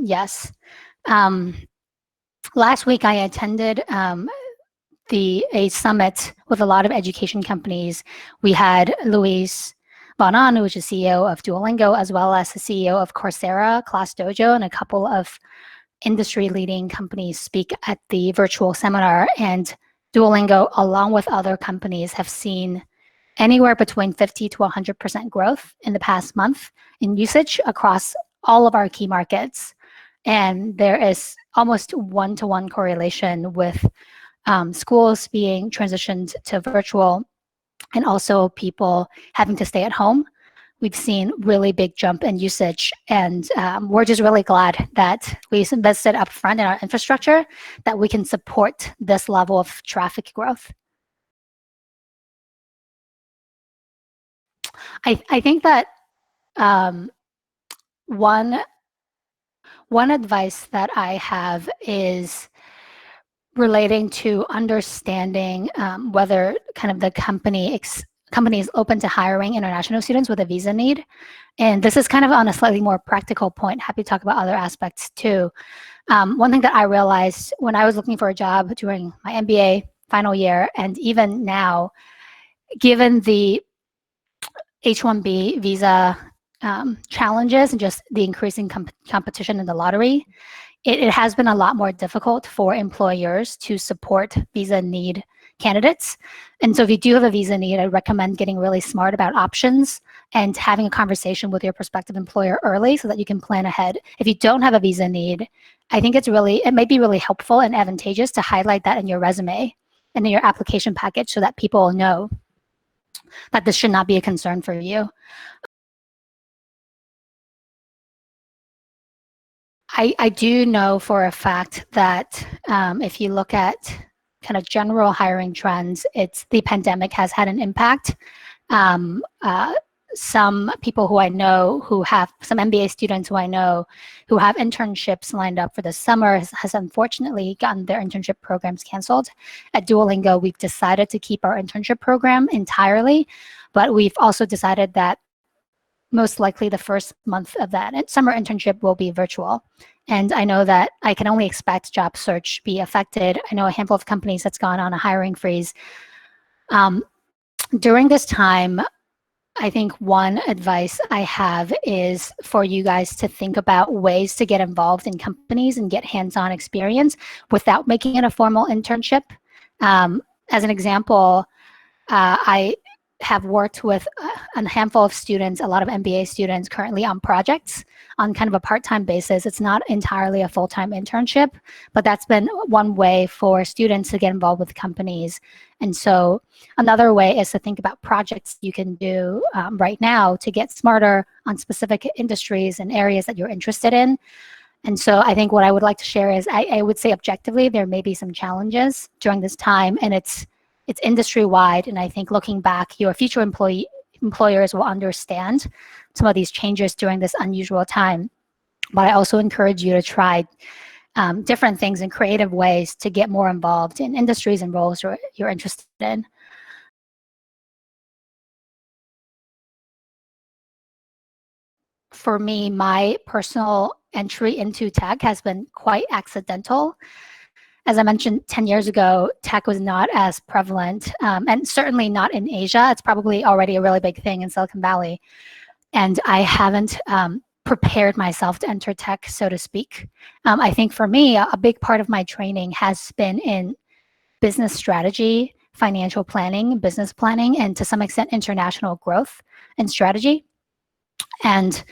Yes. Last week I attended a summit with a lot of education companies. We had Luis Bonan, who is the CEO of Duolingo, as well as the CEO of Coursera, Class Dojo, and a couple of industry-leading companies speak at the virtual seminar. And Duolingo, along with other companies, have seen anywhere between 50 to 100% growth in the past month in usage across all of our key markets. And there is almost one-to-one correlation with schools being transitioned to virtual and also people having to stay at home. We've seen really big jump in usage, and we're just really glad that we've invested upfront in our infrastructure that we can support this level of traffic growth. I think that one advice that I have is relating to understanding whether kind of the company is open to hiring international students with a visa need. And this is kind of on a slightly more practical point. Happy to talk about other aspects too. One thing that I realized when I was looking for a job during my MBA final year, and even now, given the H-1B visa challenges and just the increasing competition in the lottery, it has been a lot more difficult for employers to support visa need candidates. And so if you do have a visa need, I recommend getting really smart about options and having a conversation with your prospective employer early so that you can plan ahead. If you don't have a visa need, I think it may be really helpful and advantageous to highlight that in your resume and in your application package so that people know that this should not be a concern for you. I do know for a fact that if you look at kind of general hiring trends, the pandemic has had an impact. Some people who I know some MBA students who I know who have internships lined up for the summer has unfortunately gotten their internship programs canceled. At Duolingo, we've decided to keep our internship program entirely, but we've also decided that most likely the first month of that summer internship will be virtual. And I know that I can only expect job search be affected. I know a handful of companies that's gone on a hiring freeze. During this time, I think one advice I have is for you guys to think about ways to get involved in companies and get hands-on experience without making it a formal internship. As an example, I have worked with a handful of students, a lot of MBA students currently on projects on kind of a part-time basis. It's not entirely a full-time internship, but that's been one way for students to get involved with companies. And so another way is to think about projects you can do right now to get smarter on specific industries and areas that you're interested in. And so I think what I would like to share is I would say objectively, there may be some challenges during this time, and it's industry-wide, and I think looking back, your future employers will understand some of these changes during this unusual time. But I also encourage you to try different things in creative ways to get more involved in industries and roles you're interested in. For me, my personal entry into tech has been quite accidental. As I mentioned, 10 years ago, tech was not as prevalent, and certainly not in Asia. It's probably already a really big thing in Silicon Valley. And I haven't prepared myself to enter tech, so to speak. I think for me, a big part of my training has been in business strategy, financial planning, business planning, and to some extent, international growth and strategy. And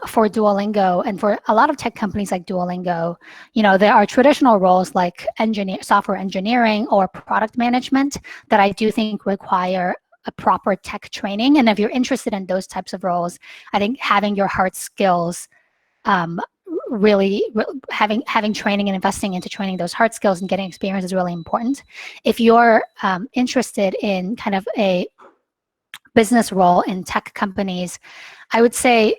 for Duolingo and for a lot of tech companies like Duolingo, there are traditional roles like software engineering or product management that I do think require a proper tech training. And if you're interested in those types of roles, I think having your hard skills, really having training and investing into training those hard skills and getting experience is really important. If you're interested in kind of a business role in tech companies, I would say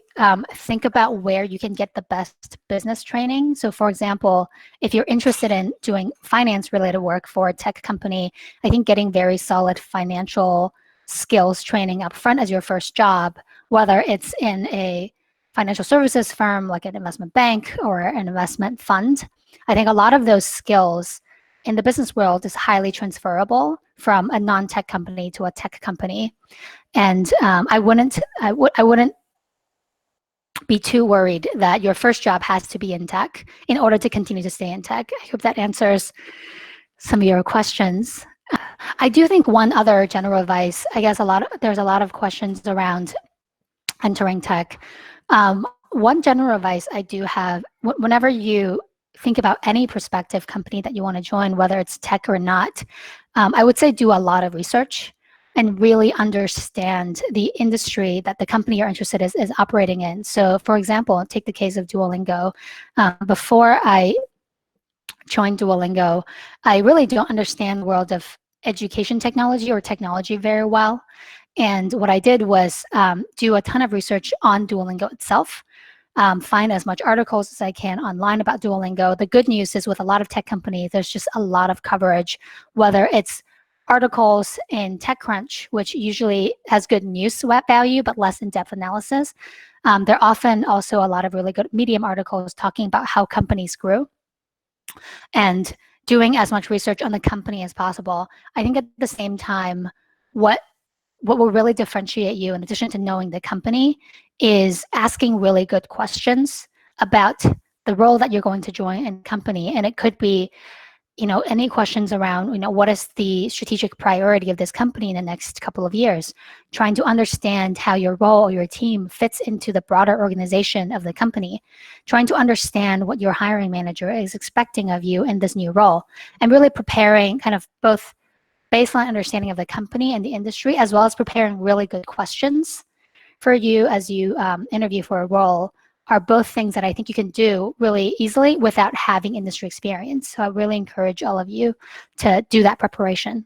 think about where you can get the best business training. So for example, if you're interested in doing finance related work for a tech company, I think getting very solid financial skills training up front as your first job, whether it's in a financial services firm, like an investment bank or an investment fund, I think a lot of those skills in the business world is highly transferable from a non-tech company to a tech company. And I wouldn't be too worried that your first job has to be in tech in order to continue to stay in tech. I hope that answers some of your questions. I do think one other general advice, I guess there's a lot of questions around entering tech. One general advice I do have, whenever you think about any prospective company that you want to join, whether it's tech or not, I would say do a lot of research and really understand the industry that the company you're interested in is operating in. So for example, take the case of Duolingo. Before I joined Duolingo, I really don't understand the world of education technology or technology very well. And what I did was do a ton of research on Duolingo itself, find as much articles as I can online about Duolingo. The good news is with a lot of tech companies, there's just a lot of coverage, whether it's articles in TechCrunch, which usually has good news value, but less in-depth analysis. There are often also a lot of really good Medium articles talking about how companies grew. And doing as much research on the company as possible. I think at the same time, what will really differentiate you, in addition to knowing the company, is asking really good questions about the role that you're going to join in the company. And it could be, any questions around, what is the strategic priority of this company in the next couple of years? Trying to understand how your role or your team fits into the broader organization of the company. Trying to understand what your hiring manager is expecting of you in this new role. And really preparing kind of both baseline understanding of the company and the industry, as well as preparing really good questions for you as you interview for a role, are both things that I think you can do really easily without having industry experience. So I really encourage all of you to do that preparation.